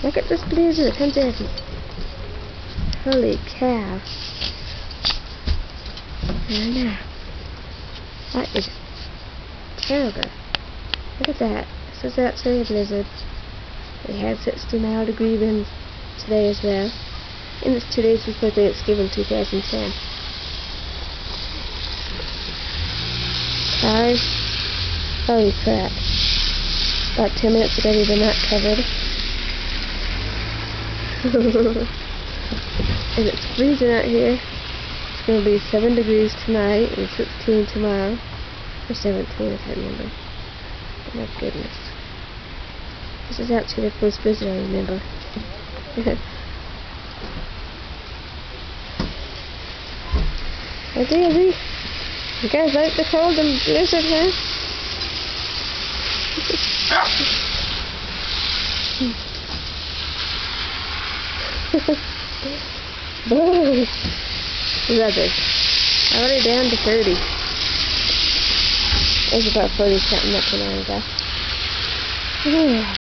Look at this blizzard, $100. Holy cow. I know. That is terrible. Look at that. This is actually a blizzard. We had 60-mile-degree winds today as well. And it's 2 days before Thanksgiving 2010. Cars. Holy crap. About 10 minutes ago we were not covered. And it's freezing out here. It's going to be 7 degrees tonight and 16 tomorrow. Or 17, I can't remember. Oh my goodness. This is actually the first blizzard I remember. Oh dear, you guys like the cold and blizzard, huh? Boom! Rubbish. Already down to 30. It was about 40 something not too long ago.